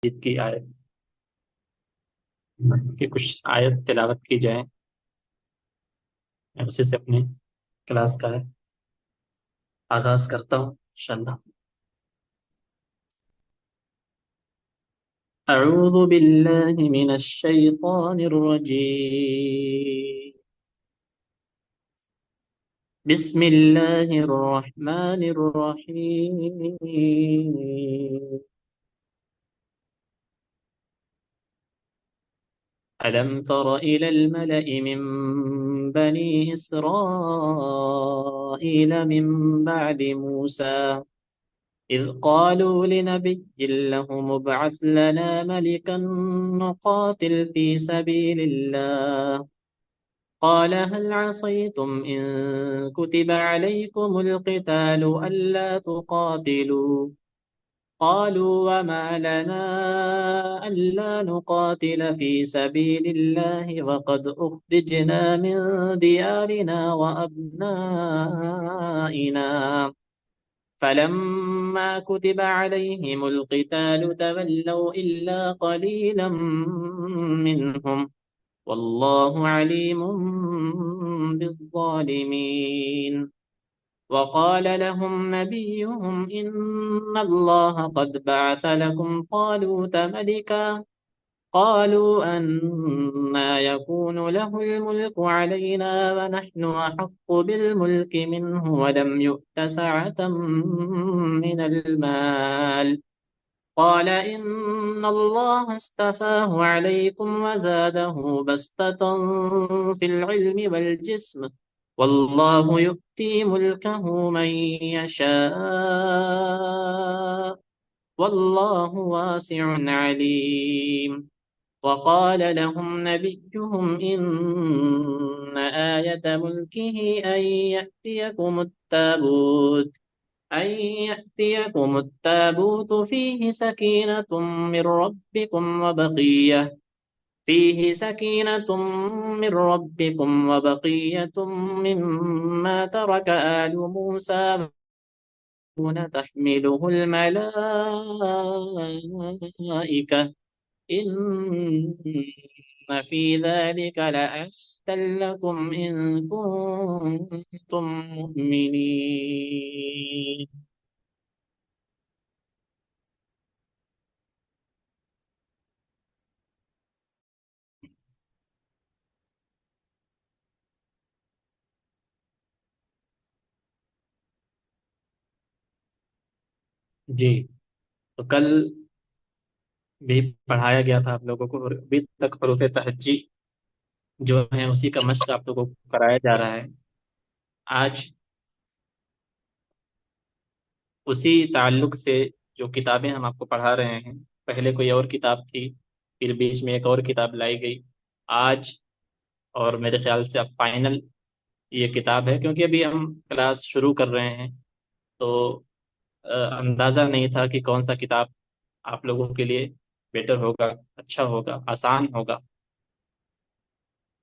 مجید کی آیت کی کچھ آیت تلاوت کی جائے، میں اسی سے اپنی کلاس کا آغاز کرتا ہوں انشاءاللہ۔ اعوذ باللہ من الشیطان الرجیم، بسم اللہ الرحمن الرحیم۔ ألم تر إلى الملأ من بني إسرائيل من بعد موسى إذ قالوا لنبي له مبعث لنا ملكا نقاتل في سبيل الله قال هل عصيتم إن كتب عليكم القتال ألا تقاتلوا قالوا وما لنا ألا نقاتل في سبيل الله وقد أخرجنا من ديارنا وأبنائنا فلما كتب عليهم القتال تولوا إلا قليلا منهم والله عليم بالظالمين وقال لهم نبيهم إن الله قد بعث لكم طالوت ملكا قالوا أنا يكون له الملك علينا ونحن أحق بالملك منه ولم يؤت سعة من المال قال إن الله اصطفاه عليكم وزاده بسطة في العلم والجسم والله يؤتي ملكه من يشاء والله واسع عليم وقال لهم نبيهم إن آية ملكه أن يأتيكم التابوت فيه سكينة من ربكم وبقية مما ترك آل موسى تحمله الملائكة إن في ذلك لآية لكم إن كنتم مؤمنين۔ جی، تو کل بھی پڑھایا گیا تھا آپ لوگوں کو، اور ابھی تک حروف تہجی جو ہیں اسی کا مشق آپ لوگوں کو کرایا جا رہا ہے۔ آج اسی تعلق سے جو کتابیں ہم آپ کو پڑھا رہے ہیں، پہلے کوئی اور کتاب تھی، پھر بیچ میں ایک اور کتاب لائی گئی، آج اور میرے خیال سے اب فائنل یہ کتاب ہے، کیونکہ ابھی ہم کلاس شروع کر رہے ہیں تو اندازہ نہیں تھا کہ کون سا کتاب آپ لوگوں کے لیے بیٹر ہوگا، اچھا ہوگا، آسان ہوگا۔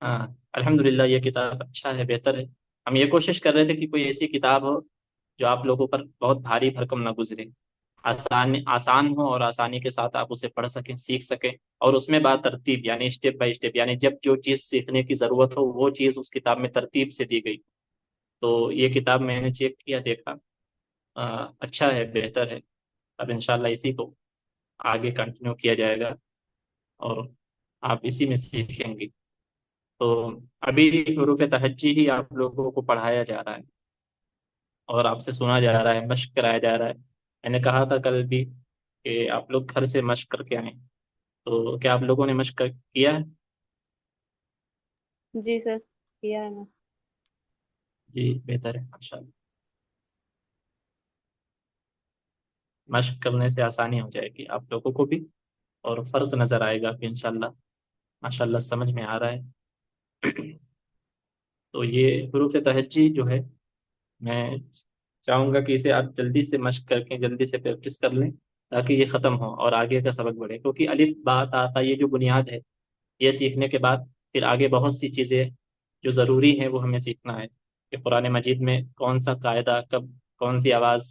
ہاں، الحمدللہ یہ کتاب اچھا ہے، بہتر ہے۔ ہم یہ کوشش کر رہے تھے کہ کوئی ایسی کتاب ہو جو آپ لوگوں پر بہت بھاری بھرکم نہ گزرے، آسان آسان ہو اور آسانی کے ساتھ آپ اسے پڑھ سکیں، سیکھ سکیں، اور اس میں بات ترتیب، یعنی اسٹیپ بائی اسٹیپ، یعنی جب جو چیز سیکھنے کی ضرورت ہو وہ چیز اس کتاب میں ترتیب سے دی گئی۔ تو یہ کتاب میں نے چیک کیا، دیکھا، اچھا ہے، بہتر ہے۔ اب انشاءاللہ اسی کو آگے کنٹینیو کیا جائے گا اور آپ اسی میں سیکھیں گے۔ تو ابھی حروف تہجی ہی آپ لوگوں کو پڑھایا جا رہا ہے اور آپ سے سنا جا رہا ہے، مشق کرایا جا رہا ہے۔ میں نے کہا تھا کل بھی کہ آپ لوگ گھر سے مشق کر کے آئیں، تو کیا آپ لوگوں نے مشق کیا ہے؟ جی سر، کیا ہے بس۔ جی، بہتر ہے ماشاءاللہ۔ مشق کرنے سے آسانی ہو جائے گی آپ لوگوں کو بھی، اور فرق نظر آئے گا کہ انشاءاللہ ماشاءاللہ سمجھ میں آ رہا ہے۔ تو یہ حروف تہجی جو ہے، میں چاہوں گا کہ اسے آپ جلدی سے مشق کر کے جلدی سے پریکٹس کر لیں تاکہ یہ ختم ہو اور آگے کا سبق بڑھے، کیونکہ الف با تا تا یہ جو بنیاد ہے، یہ سیکھنے کے بعد پھر آگے بہت سی چیزیں جو ضروری ہیں وہ ہمیں سیکھنا ہے کہ قرآن مجید میں کون سا قاعدہ کب، کون سی آواز،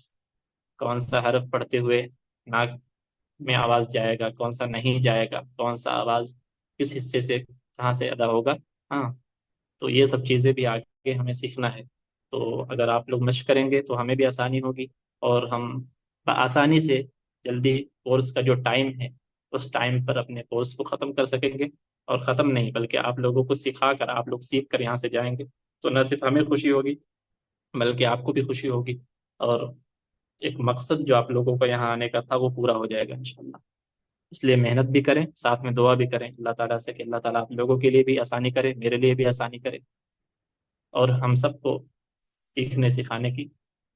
کون سا حرف پڑھتے ہوئے ناک میں آواز جائے گا، کون سا نہیں جائے گا، کون سا آواز کس حصے سے کہاں سے ادا ہوگا. ہاں، تو یہ سب چیزیں بھی آگے ہمیں سیکھنا ہے. تو اگر آپ لوگ مشق کریں گے تو ہمیں بھی آسانی ہوگی، اور ہم آسانی سے جلدی کورس کا جو ٹائم ہے اس ٹائم پر اپنے کورس کو ختم کر سکیں گے. اور ختم نہیں بلکہ آپ لوگوں کو سکھا کر آپ لوگ سیکھ کر یہاں سے جائیں گے، تو نہ صرف ہمیں خوشی ہوگی بلکہ آپ کو بھی خوشی ہوگی. اور ایک مقصد جو آپ لوگوں کا یہاں آنے کا تھا وہ پورا ہو جائے گا انشاءاللہ. اس لیے محنت بھی کریں، ساتھ میں دعا بھی کریں اللہ تعالیٰ سے کہ اللہ تعالیٰ آپ لوگوں کے لیے بھی آسانی کرے، میرے لیے بھی آسانی کرے، اور ہم سب کو سیکھنے سکھانے کی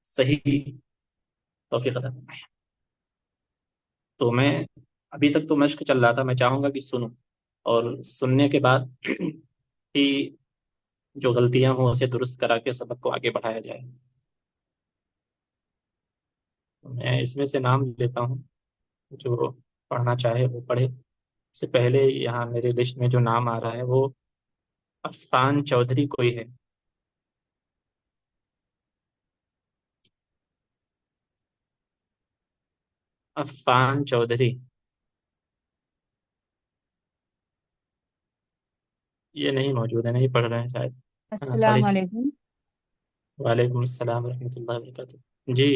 صحیح توفیق عطا فرمائے. تو میں ابھی تک تو مشق چل رہا تھا، میں چاہوں گا کہ سنوں، اور سننے کے بعد ہی جو غلطیاں ہوں اسے درست کرا کے سبق کو آگے بڑھایا جائے. تو میں اس میں سے نام لیتا ہوں، جو پڑھنا چاہے وہ پڑھے. اس سے پہلے یہاں میرے لسٹ میں جو نام آ رہا ہے وہ عفان چودھری کوئی ہے. عفان چودھری یہ نہیں موجود ہے، نہیں پڑھ رہے ہیں شاید. ہاں السلام پڑھے. علیکم. وعلیکم السلام ورحمۃ اللہ وبرکاتہ. جی.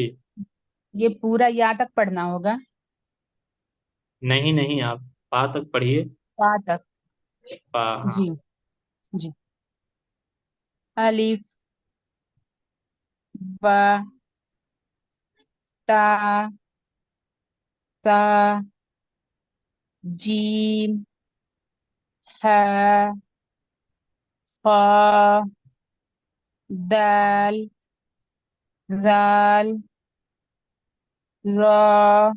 یہ پورا یا تک پڑھنا ہوگا؟ نہیں نہیں، آپ پا تک پڑھیے. یا تک. پا، ہاں. جی. جی. الف، با، تا، تا، جیم، ح، خا، دال، ذال، را،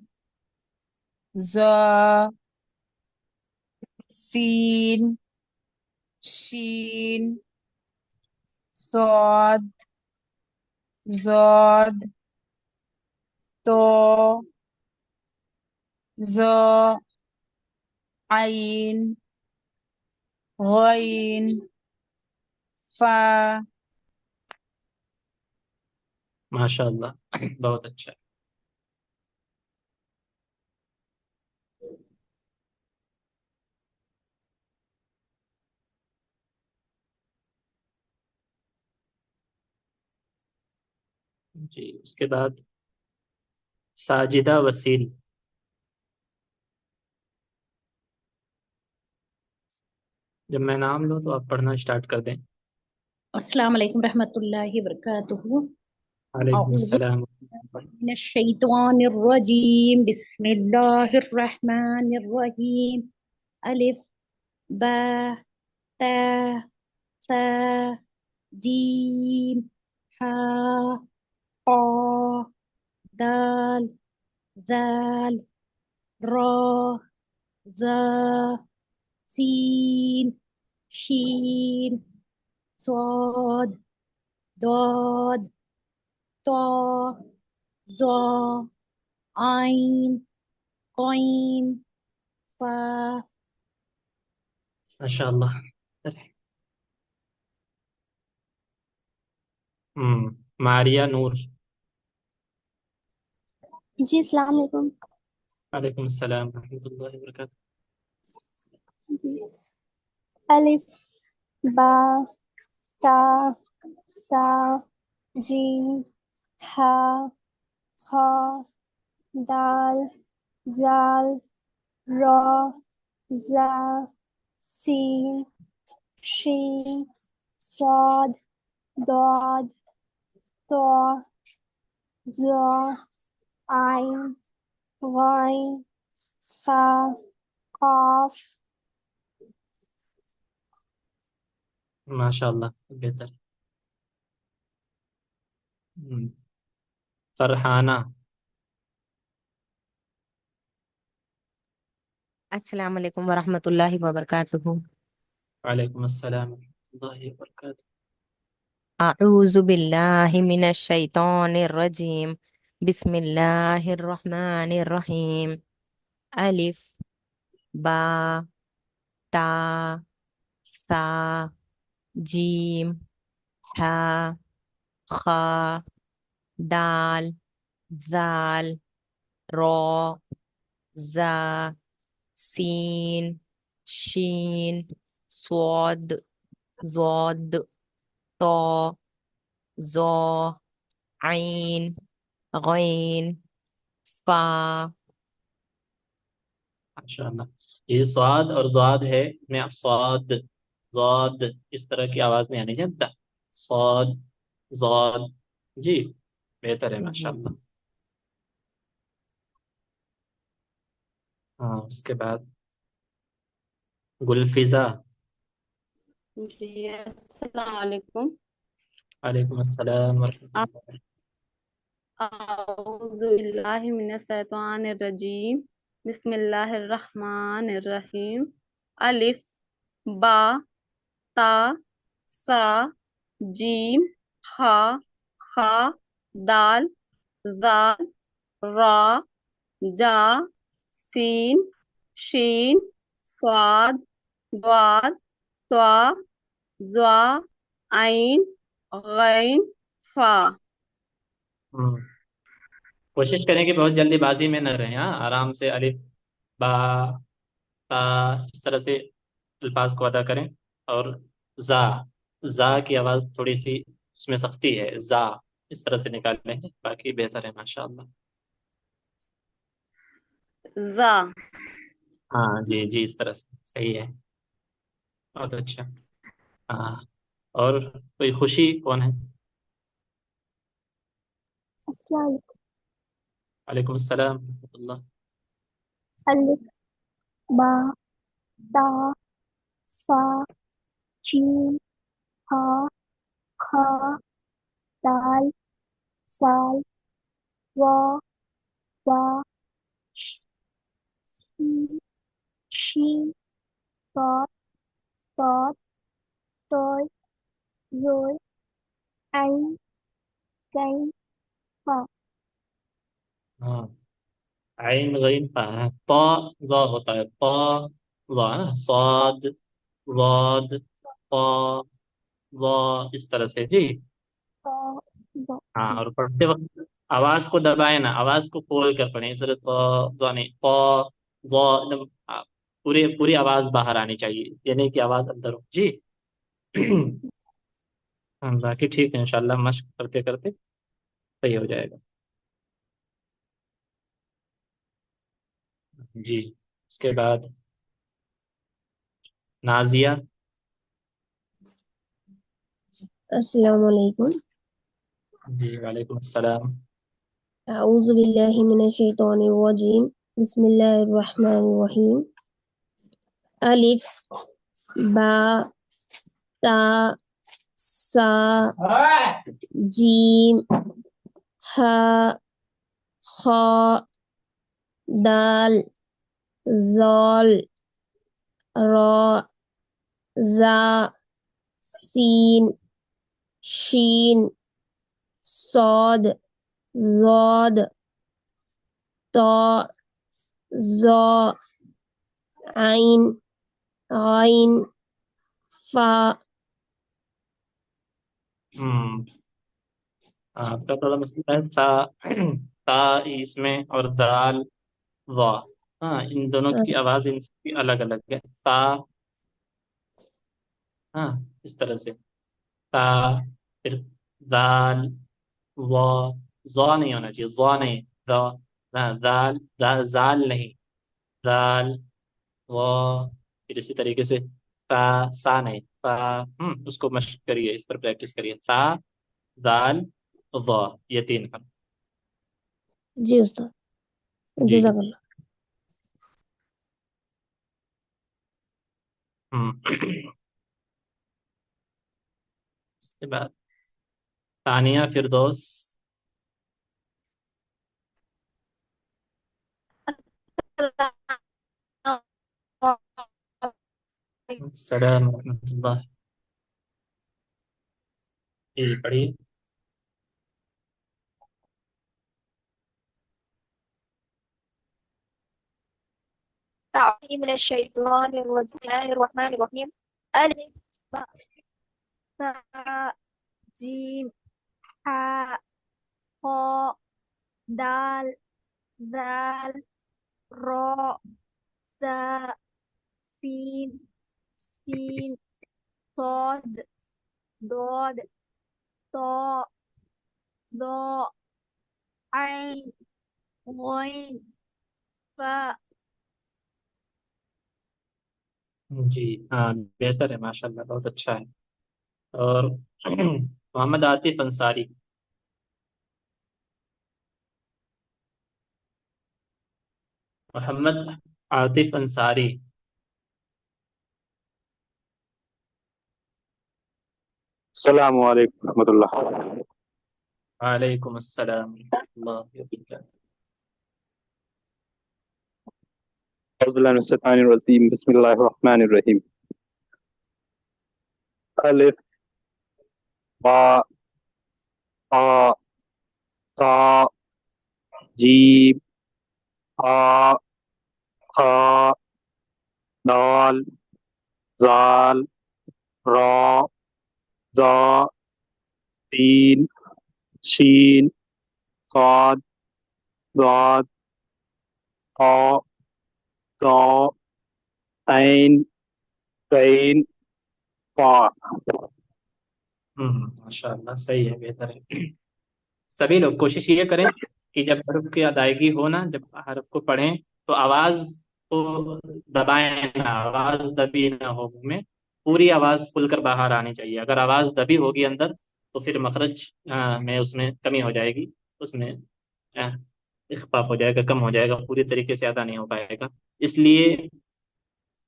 زا، سین، شین، صاد، زاد، تو، زا، عین، غین، فا. ماشاء اللہ بہت اچھا. جی، اس کے بعد ساجدہ وسیل. جب میں نام لوں تو آپ پڑھنا اسٹارٹ کر دیں. السلام علیکم رحمۃ اللہ وبرکاتہ. وعلیکم اعوذ السلام. من الشیطان الرجیم، بسم اللہ الرحمن الرحیم. الف، با، تا، ثا، جیم، ہا، قا، دال، ذال، را، زا، سین، شین، صاد، ضاد، طا، ظا، عین، قین، فا. ماشاء اللہ. ماریا نور. جی السلام علیکم. وعلیکم السلام ورحمۃ اللہ وبرکاتہ. الف، با، تا، سا، جیم، ہا، خا، دال، زال، را، زا، سین، شین، صاد، ضاد، طا، ظا، عین، غین، فا، قاف. ماشاء اللہ بہتر. فرحانہ. السلام علیکم ورحمۃ اللہ وبرکاتہ. وعلیکم السلام ورحمۃ اللہ وبرکاتہ. اعوذ باللہ من الشیطان الرجیم، بسم اللہ الرحمن الرحیم. الف، با، تا، سا، جیم، ہا، خا، دال، ذال، را، زا سین شین صاد ضاد طا ظا عین غین فا. ماشاء اللہ. یہ سواد اور ضاد ہے، میں صاد ضاد اس طرح کی آواز نہیں آنی چاہیے. صاد ضاد. جی بہتر ہے ماشاء جی اللہ. ہاں اس کے بعد گلفزا. جی السلام علیکم. وعلیکم السلام ورحمۃ اللہ. اعوذ باللہ من الشیطان الرجیم. بسم اللہ الرحمن الرحیم. الف با تا سا جیم ہا خا دال زال را جا سین شین صاد ضاد طا ظا عین غین فا. ہم، کوشش کریں کہ بہت جلدی بازی میں نہ رہیں. ہاں آرام سے الف با تا اس طرح سے الفاظ کو ادا کریں. اور زا زا کی آواز تھوڑی سی اس میں سختی ہے. زا اس طرح سے نکال لیں گے، باقی بہتر ہے ماشاء اللہ. زا ہاں جی جی اس طرح سے صحیح ہے. بہت اچھا. ہاں اور کوئی خوشی کون ہے؟ السلام علیکم. وعلیکم السلام ورحمۃ اللہ. الف با تا سا جیم ہا خا دال سال وا وا سین شین صاد صاد طوی ذوی عین غین فا. ہاں عین غین فا. طا ضا ہوتا ہے. طا ضا نا. صاد ضاد طا ضا اس طرح سے. جی تا ہاں. اور پڑھتے وقت آواز کو دبائیں نا، آواز کو کھول کر پڑھیں. اس طرح طا ضا نہیں. طا ضا ایک دم پوری آواز باہر آنی چاہیے، یہ نہیں کہ آواز اندر ہو. جی ہاں باقی ٹھیک ہے انشاءاللہ، مشق کرتے کرتے صحیح ہو جائے گا. جی اس کے بعد نازیہ. السلام علیکم. جی وعلیکم السلام. اعوذ باللہ من الشیطان الرجیم. بسم اللہ الرحمن الرحیم. الف با تا سا جیم ہا خا دال زال را زا سین شین صاد ضاد طا ظا عین غین فا. ہم، آپ کا تھوڑا مسئلہ ہے تا تا اس میں اور دال وا. ہاں ان دونوں کی آواز ان کی الگ الگ ہے. تا ہاں اس طرح سے تا، پھر دال وا. ضا نہیں ہونا چاہیے، ضا نہیں. ذا ہاں، دال زال نہیں. دال وا. پھر اسی طریقے سے تا سا نہیں. تا اس کو مشق کریے، اس پر پریکٹس کریے. تا دال وا، یہ تین حرف. جی استاد جی جزاک اللہ. ہم، اس کے بعد ثانیہ فردوس. السلام ورحمۃ اللہ. جی پڑھیے. أعوذ من الشيطان الرجيم. بسم الله الرحمن الرحيم. ألف باء تاء جيم حاء خاء دال ذال را زا سين سين صاد ضاد طاء ضاء عين غين فاء. جی ہاں بہتر ہے ماشاء اللہ، بہت اچھا ہے۔ اور محمد عاطف انصاری، محمد عاطف انصاری۔ السلام علیکم ورحمۃ اللہ۔ وعلیکم السلام ورحمۃ اللہ وبرکاتہ۔ اعوذ باللہ من الشیطان الرجیم، بسم اللہ الرحمن الرحیم۔ الف با تا سا جیم ہا خا دال زال را زا سین شین صاد ضاد طا ظا عین غین فا۔ ماشاء اللہ صحیح ہے، بہتر ہے۔ سبھی لوگ کوشش یہ کریں کہ جب حرف کی ادائیگی ہو نا، جب حرف کو پڑھیں تو آواز کو دبائیں نہ، آواز دبی نہ ہو منہ میں، پوری آواز کھل کر باہر آنی چاہیے۔ اگر آواز دبی ہوگی اندر تو پھر مخرج میں اس میں کمی ہو جائے گی، اس میں اخفاق ہو جائے گا، کم ہو جائے گا، پوری طریقے سے ادا نہیں ہو پائے گا۔ اس لیے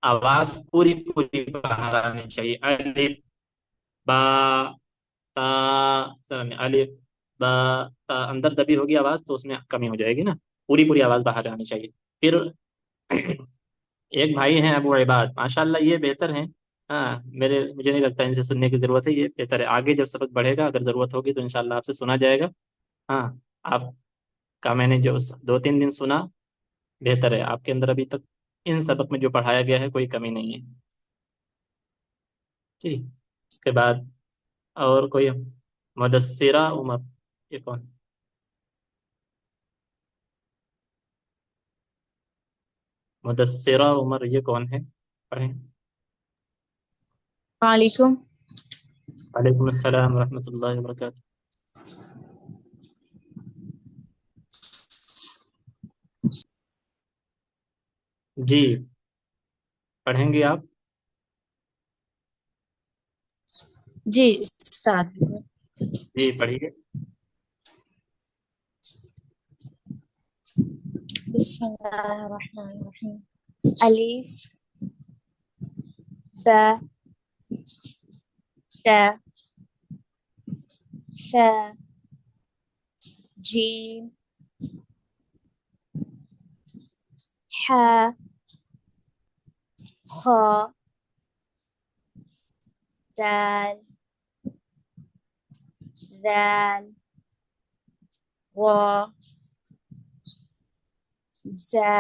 آواز پوری پوری باہر آنی چاہیے۔ الف با تا، الف با تا، اندر دبی ہوگی آواز تو اس میں کمی ہو جائے گی نا، پوری پوری آواز باہر آنی چاہیے۔ پھر ایک بھائی ہیں ابو عباد، ماشاء اللہ یہ بہتر ہیں۔ ہاں مجھے نہیں لگتا ان سے سننے کی ضرورت ہے، یہ بہتر ہے۔ آگے جب سبق بڑھے گا اگر ضرورت ہوگی تو انشاءاللہ آپ سے سنا جائے گا۔ ہاں آپ کا میں نے جو 2-3 دن سنا، بہتر ہے۔ آپ کے اندر ابھی تک ان سبق میں جو پڑھایا گیا ہے کوئی کمی نہیں ہے۔ ٹھیک، اس کے بعد اور کوئی؟ مدثرہ عمر، یہ کون؟ مدثرہ عمر یہ کون ہے؟ پڑھیں۔ وعلیکم وعلیکم السلام ورحمۃ اللہ وبرکاتہ۔ جی پڑھیں گے آپ؟ جی اسٹارٹ۔ جی پڑھیے۔ بسم اللہ الرحمن الرحیم۔ الف با تا ثا جیم حا خا دال ذال را زا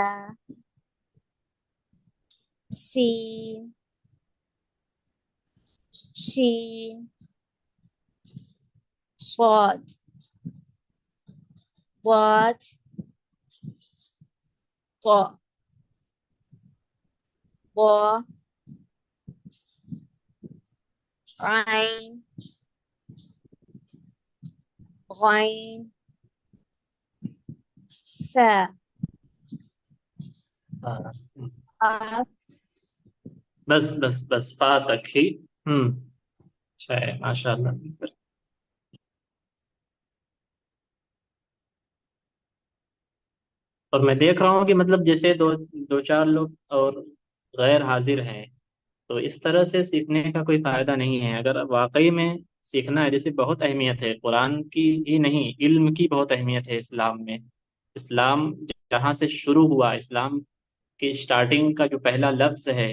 سین شین صاد ضاد طاء ضا عين غين فاء قاف بس بس بس فا تک ہی۔ اچھا ہے ماشاء اللہ۔ اور میں دیکھ رہا ہوں کہ مطلب جیسے دو چار لوگ اور غیر حاضر ہیں، تو اس طرح سے سیکھنے کا کوئی فائدہ نہیں ہے۔ اگر واقعی میں سیکھنا ہے، جیسے بہت اہمیت ہے قرآن کی ہی نہیں، علم کی بہت اہمیت ہے اسلام میں۔ اسلام جہاں سے شروع ہوا، اسلام کی سٹارٹنگ کا جو پہلا لفظ ہے،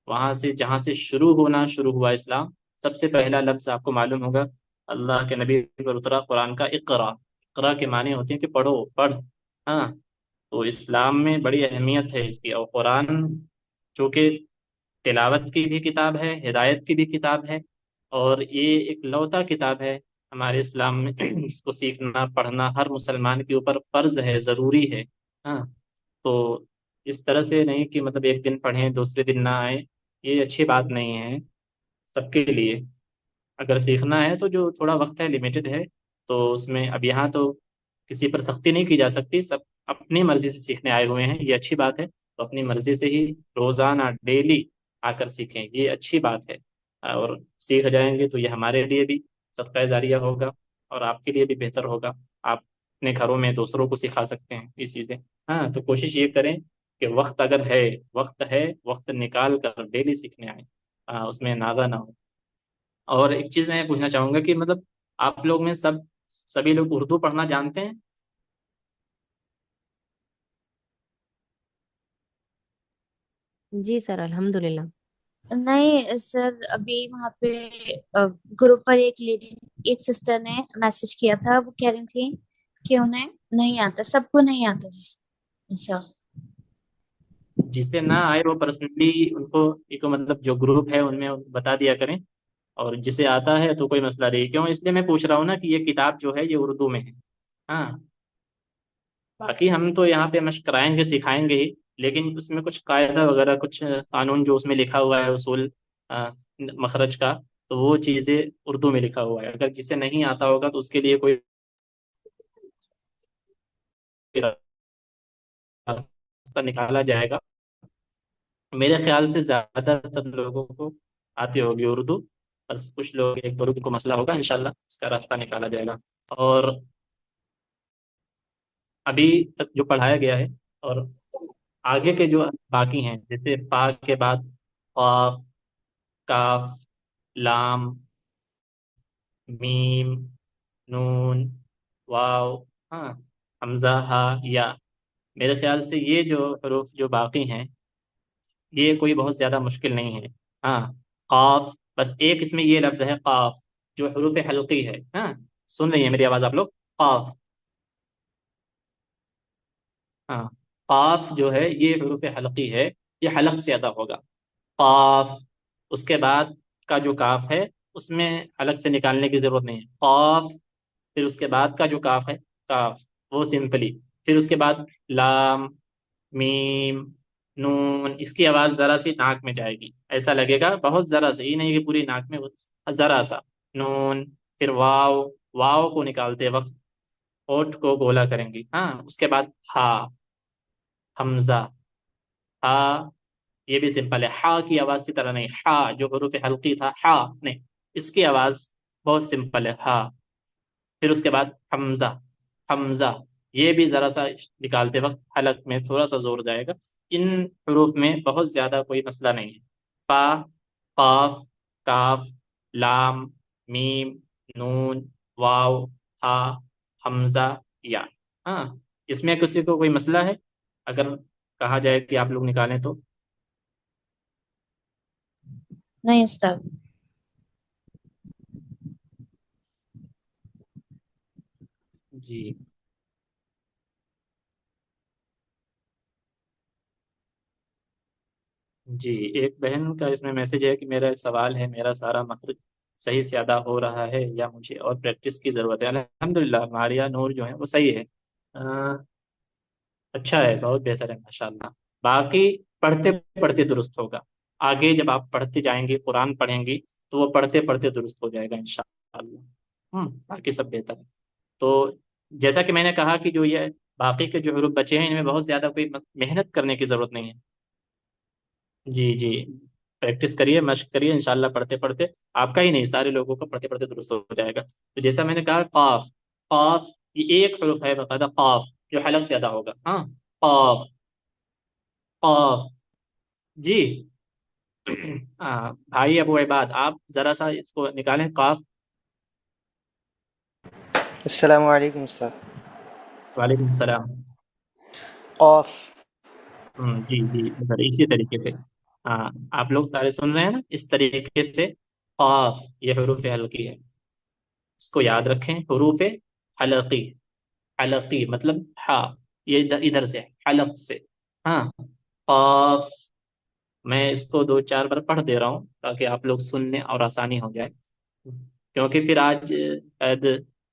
وہاں سے جہاں سے شروع ہوا اسلام، سب سے پہلا لفظ آپ کو معلوم ہوگا اللہ کے نبی پر اترا قرآن کا اقرا۔ اقرا کے معنی ہوتے ہیں کہ پڑھو، پڑھ۔ ہاں تو اسلام میں بڑی اہمیت ہے اس کی۔ اور قرآن چونکہ تلاوت کی بھی کتاب ہے، ہدایت کی بھی کتاب ہے، اور یہ ایک لوتا کتاب ہے ہمارے اسلام میں۔ اس کو سیکھنا پڑھنا ہر مسلمان کے اوپر فرض ہے، ضروری ہے۔ ہاں تو इस तरह से नहीं कि मतलब एक दिन पढ़ें दूसरे दिन ना आए, ये अच्छी बात नहीं है सबके लिए। अगर सीखना है तो जो थोड़ा वक्त है लिमिटेड है, तो उसमें अब यहाँ तो किसी पर सख्ती नहीं की जा सकती, सब अपनी मर्जी से सीखने आए हुए हैं, ये अच्छी बात है। तो अपनी मर्जी से ही रोज़ाना डेली आकर सीखें, ये अच्छी बात है। और सीख जाएंगे तो ये हमारे लिए भी सदका जारिया होगा और आपके लिए भी बेहतर होगा। आप अपने घरों में दूसरों को सिखा सकते हैं ये चीज़ें। हाँ, तो कोशिश ये करें कि वक्त अगर है, वक्त निकाल कर डेली सीखने आए, उसमें नागा ना हो। और एक चीज़ मैं पूछना चाहूँगा कि मतलब आप लोग में सभी लोग उर्दू पढ़ना जानते हैं? जी सर, अल्हम्दुलिल्लाह। नहीं सर, अभी वहाँ पे ग्रुप पर एक लेडी, एक सिस्टर ने मैसेज किया था, वो कह रही थी कि उन्हें नहीं आता, सबको नहीं आता सर। जिसे ना आए वो पर्सनली उनको एक मतलब जो ग्रुप है उनमें बता दिया करें, और जिसे आता है तो कोई मसला नहीं। क्यों इसलिए मैं पूछ रहा हूँ ना कि ये किताब जो है ये उर्दू में है। हाँ, बाकी हम तो यहाँ पे मशक कराएंगे सिखाएंगे ही, लेकिन उसमें कुछ कायदा वगैरह कुछ कानून जो उसमें लिखा हुआ है उसूल मखरज का, तो वो चीज़ें उर्दू में लिखा हुआ है। अगर जिसे नहीं आता होगा तो उसके लिए कोई रास्ता निकाला जाएगा। मेरे ख्याल से ज़्यादातर लोगों को आती होगी उर्दू, बस कुछ लोग एक दो लोगों को मसला होगा, इंशाल्लाह उसका रास्ता निकाला जाएगा। और अभी तक जो पढ़ाया गया है और आगे के जो बाकी हैं, जैसे पा के बाद क़ाफ, काफ, लाम, मीम, नून, वाव, हाँ, हमजा, हा, या, मेरे ख्याल से ये जो हरूफ जो बाकी हैं ये कोई बहुत ज़्यादा मुश्किल नहीं है। हाँ, क़ाफ, बस एक इसमें ये लफ्ज़ है क़ाफ जो हरूफ हल्की है। हाँ, सुन रही है मेरी आवाज़ आप लोग? क़ाफ, हाँ, क़ाफ जो है ये हरूफ हल्की है, ये हलक से अदा होगा। क़ाफ, उसके बाद का जो काफ है उसमें अलग से निकालने की ज़रूरत नहीं है, क़ाफ। फिर उसके बाद का जो काफ है, काफ, वो सिंपली। फिर उसके बाद लाम, मीम, नून, इसकी आवाज़ ज़रा सी नाक में जाएगी, ऐसा लगेगा बहुत ज़रा सी, ये नहीं कि पूरी नाक में, ज़रा सा। नून, फिर वाव, वाव को निकालते वक्त होठ को गोला करेंगी। हाँ, उसके बाद हा, हमजा, हा, ये भी सिंपल है, हा की आवाज़ की तरह नहीं, हा जो हरूफ हल्की था, हा नहीं, इसकी आवाज़ बहुत सिंपल है, हा। फिर उसके बाद हमजा, हमजा, ये भी ज़रा सा निकालते वक्त हलक में थोड़ा सा जोर जाएगा। इन हरूफ में बहुत ज़्यादा कोई मसला नहीं है। फा, काफ, काफ, लाम, मीम, नून, वाव, हा, हमजा, या। हाँ, इसमें किसी को कोई मसला है अगर कहा जाए कि आप लोग निकालें तो? नहीं उस्ताद। जी जी, एक बहन का इसमें मैसेज है कि मेरा सवाल है, मेरा सारा मखरज सही से अदा हो रहा है या मुझे और प्रैक्टिस की ज़रूरत है? अल्हम्दुलिल्लाह मारिया नूर जो है वो सही है। अच्छा है, बहुत बेहतर है माशाल्लाह। बाकी पढ़ते पढ़ते दुरुस्त होगा, आगे जब आप पढ़ते जाएंगे कुरान पढ़ेंगी तो वो पढ़ते पढ़ते दुरुस्त हो जाएगा इंशाल्लाह। बाकी सब बेहतर है। तो जैसा कि मैंने कहा कि जो ये बाकी के जो हरूफ बचे हैं इनमें बहुत ज़्यादा कोई मेहनत करने की ज़रूरत नहीं है। जी जी, प्रैक्टिस करिए, मश्क करिए, इंशाल्लाह पढ़ते पढ़ते आपका ही नहीं सारे लोगों का पढ़ते पढ़ते दुरुस्त हो जाएगा। तो जैसा मैंने कहा काफ, काफ ये एक हरूफ है बकायदा, काफ जो हलक से अदा होगा। हाँ, काफ, काफ, जी। भाई अबू इबाद आप जरा सा इसको निकालें, काफ। अस्सलामु अलैकुम उस्ताद। वालेकुम सलाम। क़ाफ। जी जी, उधर इसी तरीके से। हाँ, आप लोग सारे सुन रहे हैं ना, इस तरीके से काफ ये हरूफ हल्की है, इसको याद रखें, हरूफ हलकी, हलकी मतलब हा, ये इधर इधर से हलक से। हाँ, काफ, मैं इसको दो चार बार पढ़ दे रहा हूँ ताकि आप लोग सुनने और आसानी हो जाए, क्योंकि फिर आज शायद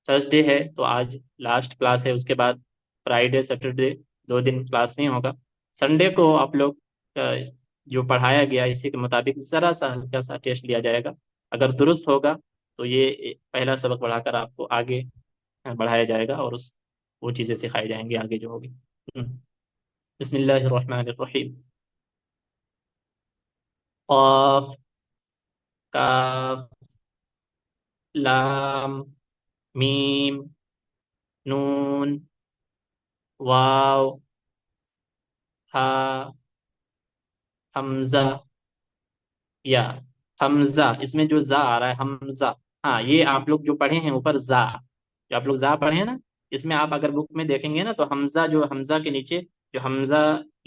थर्सडे है तो आज लास्ट क्लास है, उसके बाद फ्राइडे सैटरडे 2 दिन क्लास नहीं होगा। संडे को आप लोग जो पढ़ाया गया इसी के मुताबिक ज़रा सा हल्का सा टेस्ट लिया जाएगा। अगर दुरुस्त होगा तो ये पहला सबक बढ़ाकर आपको आगे बढ़ाया जाएगा और उस वो चीज़ें सिखाई जाएंगी आगे जो होगी। बिस्मिल्लाहिर्रहमानिर्रहीम। क़ाफ, काफ, लाम, मीम, नून, वाव, हा, हमजा, या हमजा। इसमें जो जा आ रहा है हमजा, हाँ ये आप लोग जो पढ़े हैं ऊपर जा, जो आप लोग जा पढ़े हैं ना, इसमें आप अगर बुक में देखेंगे ना तो हमजा, जो हमजा के नीचे जो हमजा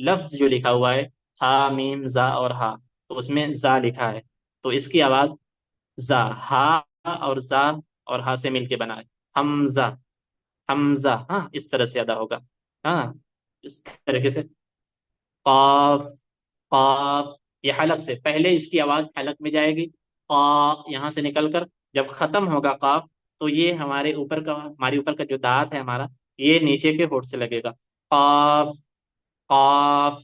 लफ्ज जो लिखा हुआ है, हा मीम जा और हा, तो उसमें जा लिखा है, तो इसकी आवाज जा, हा और जा और हा से मिलके बना है हमजा, हमजा। हाँ इस तरह से अदा होगा। हाँ इस तरीके से काफ, काफ, ये हलक से पहले इसकी आवाज हलक में जाएगी, का यहाँ से निकलकर जब खत्म होगा काफ तो ये हमारे ऊपर का जो दांत है हमारा, ये नीचे के होंठ से लगेगा। काफ, काफ,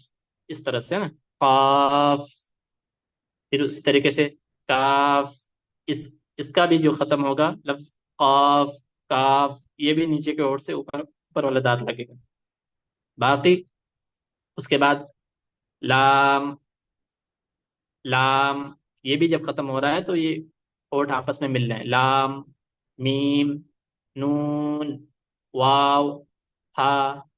इस तरह से ना, काफ। फिर उस तरीके से काफ, इस इसका भी जो खत्म होगा लफ्ज काफ, काफ, ये भी नीचे के होंठ से ऊपर ऊपर वाला दांत लगेगा। बाकी उसके बाद लाम, लाम, ये भी जब खत्म हो रहा है तो ये होठ आपस में मिल रहे हैं। लाम, मीम, नून, वाव, हा,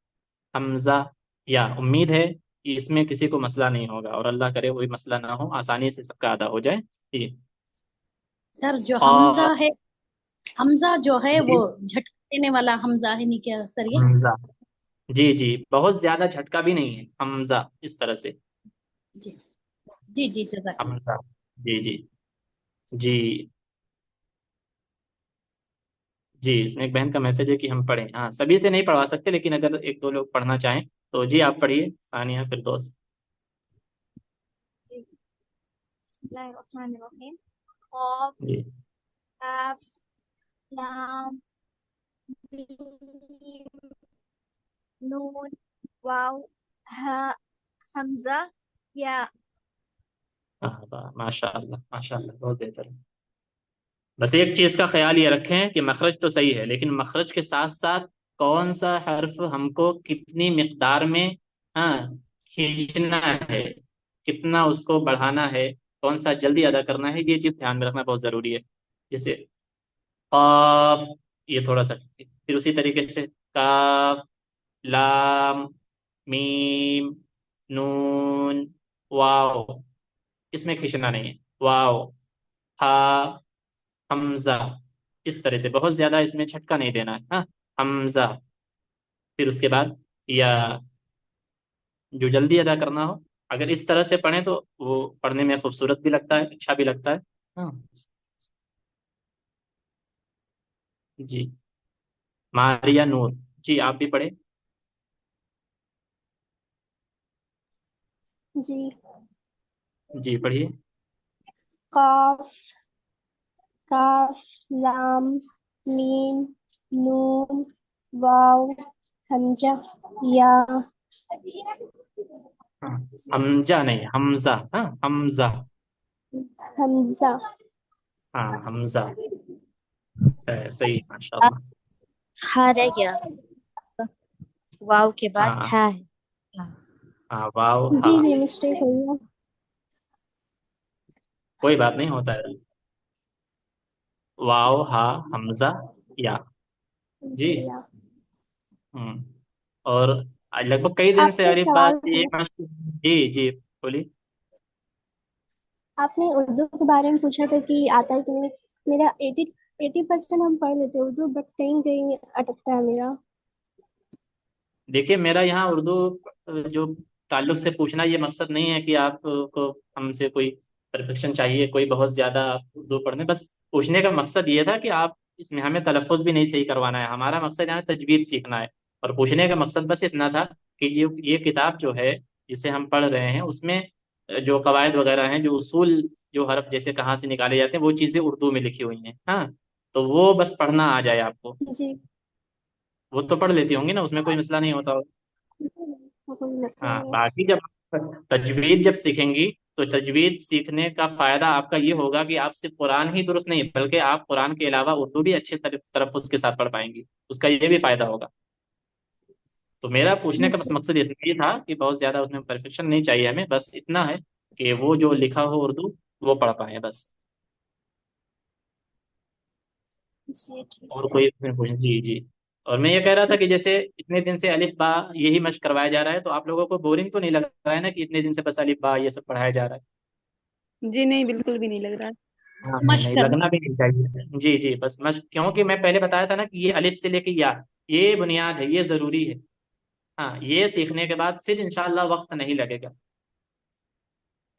हमजा। या उम्मीद है कि इसमें किसी को मसला नहीं होगा और अल्लाह करे कोई मसला ना हो, आसानी से सबका अदा हो जाए। जी। सर जो हमजा और है, हमजा जो है वो जी, झटका देने वाला हमजा है नहीं क्या सर ये? हमजा, जी जी, बहुत ज्यादा झटका भी नहीं है, हमजा इस तरह से, जी जी जी जज़ाकल्लाह। हमजा। जी जी जी जी। इसमें एक बहन का मैसेज है कि हम पढ़ें। हाँ सभी से नहीं पढ़वा सकते, लेकिन अगर एक दो लोग पढ़ना चाहें तो जी आप पढ़िए, सानिया फिरदौस। जी बिस्मिल्लाहिर्रहमानिर्रहीम। क़ाफ, जी काफ, लाम, मीम, नून, वाव, हा, हमजा, या। हाँ वाह, माशाअल्लाह माशाअल्लाह, बहुत बेहतर है। बस एक चीज का ख्याल ये रखें कि मखरज तो सही है, लेकिन मखरज के साथ साथ कौन सा हर्फ हमको कितनी मिकदार में, हाँ, खींचना है, कितना उसको बढ़ाना है, कौन सा जल्दी अदा करना है, ये चीज ध्यान में रखना बहुत जरूरी है। जैसे काफ, ये थोड़ा सा, फिर उसी तरीके से काफ, लाम, मीम, नून, वाव, इसमें खींचना नहीं है, वाव, हा, हमजा, इस तरह से बहुत ज्यादा इसमें झटका नहीं देना है। हाँ हमजा, फिर उसके बाद या, जो जल्दी अदा करना हो, अगर इस तरह से पढ़ें तो वो पढ़ने में खूबसूरत भी लगता है, अच्छा भी लगता है। हाँ जी। मारिया नूर, जी आप भी पढ़े। जी। जी पढ़िए। काफ, काफ, लाम, मीम, नून, वाव, हमजा, या। हाँ हमजा नहीं, हमजा, हाँ हमजा, हमजा। हाँ हमजा, सही माशाल्लाह। हा रह गया, वाव के बाद हाँ हा है। हाँ। हाँ वाव हा, जी जी मिस्टेक हुई है। कोई बात नहीं, होता है। वाव हा, हमजा, या। जी। या। हम्म। और आज लगभग कई दिन से आपसे एक अरे बात सवाल ये था। जी जी बोलिए। आपने उर्दू के बारे में पूछा था कि आता है कि नहीं। मेरा 80% हम पढ़ लेते हैं उर्दू, बट कहीं कहीं अटकता है मेरा। देखिए मेरा यहाँ उर्दू जो ताल्लुक से पूछना ये मकसद नहीं है कि आपको हमसे कोई परफेक्शन चाहिए, कोई बहुत ज्यादा आप उर्दू पढ़ने, बस पूछने का मकसद ये था कि आप इसमें हमें तलफ़ुज़ भी नहीं सही करवाना है, हमारा मकसद यहाँ तजवीद सीखना है। और पूछने का मकसद बस इतना था कि ये किताब जो है जिसे हम पढ़ रहे हैं उसमें जो कवायद वगैरह हैं, जो उसूल, जो हरफ जैसे कहाँ से निकाले जाते हैं, वो चीज़ें उर्दू में लिखी हुई हैं। हाँ तो वो बस पढ़ना आ जाए आपको, जी वो तो पढ़ लेती होंगी ना, उसमें कोई मसला नहीं होता। कोई मसला हाँ, नहीं है। बाकी जब तजवीद जब सीखेंगी तो तजवीद सीखने का फायदा आपका ये होगा कि आप सिर्फ कुरान ही दुरुस्त नहीं बल्कि आप कुरान के अलावा उर्दू भी अच्छे तलफ्फुज़ के साथ पढ़ पाएंगी, उसका ये भी फायदा होगा। तो मेरा पूछने का बस अच्छा। मकसद ये था कि बहुत ज्यादा उसमें परफेक्शन नहीं चाहिए हमें, बस इतना है कि वो जो लिखा हो उर्दू वो पढ़ पाए बस। जी ठीक और है। कोई इसमें पूछ जी जी। और मैं ये कह रहा था कि जैसे इतने दिन से अलिफ बा यही मश्क करवाया जा रहा है, तो आप लोगों को बोरिंग तो नहीं लग रहा है ना कि इतने दिन से बस अलिफ बा ये सब पढ़ाया जा रहा है? जी नहीं, बिल्कुल भी नहीं लग रहा। हाँ, नहीं मश्क नहीं, करना। लगना भी नहीं चाहिए। जी जी, बस मश्क, क्योंकि मैं पहले बताया था ना कि ये अलिफ से लेके या, ये बुनियाद है, ये जरूरी है। हाँ, ये सीखने के बाद फिर इंशाल्लाह वक्त नहीं लगेगा,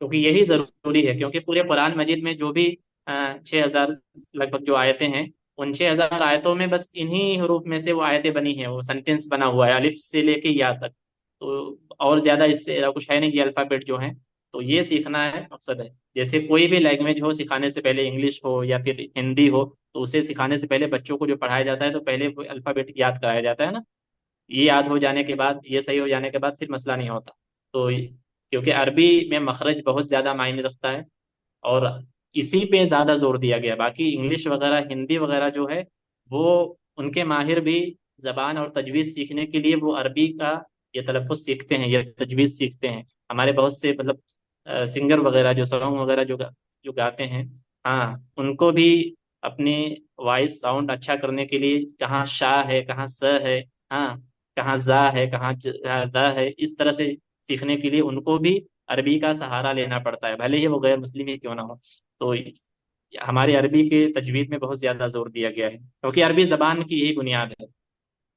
क्योंकि यही जरूरी है। क्योंकि पूरे कुरान मजीद में जो भी 6,000 लगभग जो आयतें हैं, उन 6,000 आयतों में बस इन्हीं हरूफ में से वो आयतें बनी हैं, वो सेंटेंस बना हुआ है अलिफ से लेके या तक। तो और ज्यादा इससे कुछ है नहीं, ये अल्फाबेट जो हैं। तो ये सीखना है, मकसद है। जैसे कोई भी लैंग्वेज हो, सिखाने से पहले इंग्लिश हो या फिर हिंदी हो, तो उसे सिखाने से पहले बच्चों को जो पढ़ाया जाता है तो पहले वो अल्फाबेट याद कराया जाता है ना। ये याद हो जाने के बाद, ये सही हो जाने के बाद फिर मसला नहीं होता। तो क्योंकि अरबी में मखरज बहुत ज़्यादा मायने रखता है और इसी पे ज़्यादा जोर दिया गया। बाकी इंग्लिश वगैरह हिंदी वगैरह जो है, वो उनके माहिर भी ज़बान और तजवीज़ सीखने के लिए वो अरबी का ये तलफ़ुज़ सीखते हैं, ये तजवीज़ सीखते हैं। हमारे बहुत से मतलब सिंगर वगैरह जो सॉन्ग वगैरह जो गाते हैं, हाँ, उनको भी अपनी वॉइस साउंड अच्छा करने के लिए कहाँ शाह है, कहाँ स है, हाँ, कहाँ जा है, कहाँ दा है, इस तरह से सीखने के लिए उनको भी अरबी का सहारा लेना पड़ता है, भले ही वो गैर मुस्लिम ही क्यों ना हो। तो हमारे अरबी के तजवीद में बहुत ज़्यादा जोर दिया गया है, क्योंकि अरबी ज़बान की यही बुनियाद है।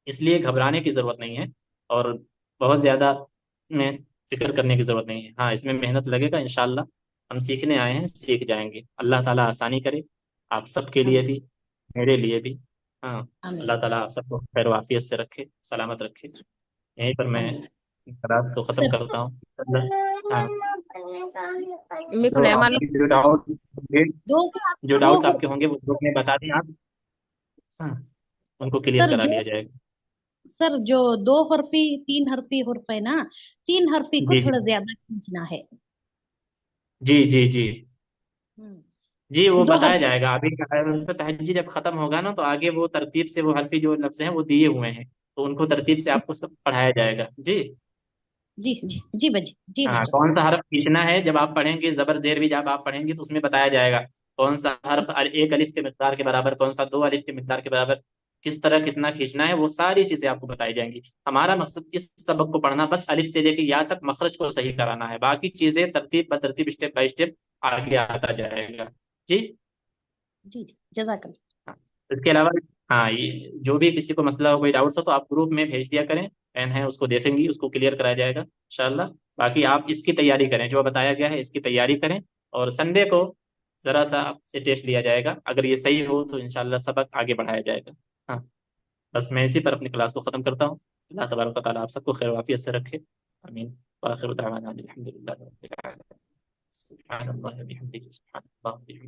इसलिए घबराने की ज़रूरत नहीं है और बहुत ज़्यादा इसमें फिक्र करने की ज़रूरत नहीं है। हाँ, इसमें मेहनत लगेगा इंशाल्लाह। हम सीखने आए हैं, सीख जाएंगे। अल्लाह ताला आसानी करे, आप सबके लिए आमीन। भी, मेरे लिए भी। हाँ, आमीन। अल्लाह ताला आप सबको खैर वाफियत से रखे, सलामत रखे। यहीं पर मैं आमीन। क्लास को ख़त्म सर। करता हूँ। हाँ, मेरे को जो नहीं मालूम। आपके जो डाउट दो जो दो डाउट्स आपके होंगे वो ग्रुप में बता दें आप। हाँ, उनको क्लियर सर करा जो लिया जाएगा। सर जो दो हरफी तीन हरफी हुर्फ है ना, तीन हरफी को जी जी थोड़ा ज्यादा खींचना है। जी जी जी हम्म। जी, वो दो बताया हरफी। जाएगा अभी। तहज्जुद जब खत्म होगा ना, तो आगे वो तरतीब से वो हल्फी जो लफ्ज हैं वो दिए हुए हैं, तो उनको तरतीब से आपको सब पढ़ाया जाएगा जी। जी जी जी बजी जी हाँ, हजरत। कौन सा हर्फ खींचना है जब आप पढ़ेंगे, जबर जेर भी जब आप पढ़ेंगे तो उसमें बताया जाएगा कौन सा हर्फ एक अलिफ के मिकदार के बराबर, कौन सा दो अलिफ के मिकदार के बराबर, किस तरह कितना खींचना है, वो सारी चीजें आपको बताई जाएंगी। हमारा मकसद इस सबक को पढ़ना, बस अलिफ से लेके या तक मखरज को सही कराना है, बाकी चीजें तरतीब ब तरतीब, स्टेप बाय स्टेप आगे आता जाएगा जी। जी जी जजाकल्ला। हाँ, इसके अलावा, हाँ, ये जो भी किसी को मसला हो, कोई डाउट्स हो तो आप ग्रुप में भेज दिया करें, पेन है उसको देखेंगी, उसको क्लियर कराया जाएगा इंशाल्लाह। बाकी आप इसकी तैयारी करें, जो बताया गया है इसकी तैयारी करें, और संडे को ज़रा सा आपसे टेस्ट लिया जाएगा, अगर ये सही हो तो इंशाल्लाह सबक आगे बढ़ाया जाएगा। हाँ, बस मैं इसी पर अपनी क्लास को ख़त्म करता हूँ। अल्लाह तबारक व तआला आप सबको खैर वाफियत से रखे। आमीन। व आखिरु दअवाना अनिल हम्दुलिल्लाहि रब्बिल आलमीन। सुब्हानल्लाहि व बिहम्दिही, सुब्हानल्लाह।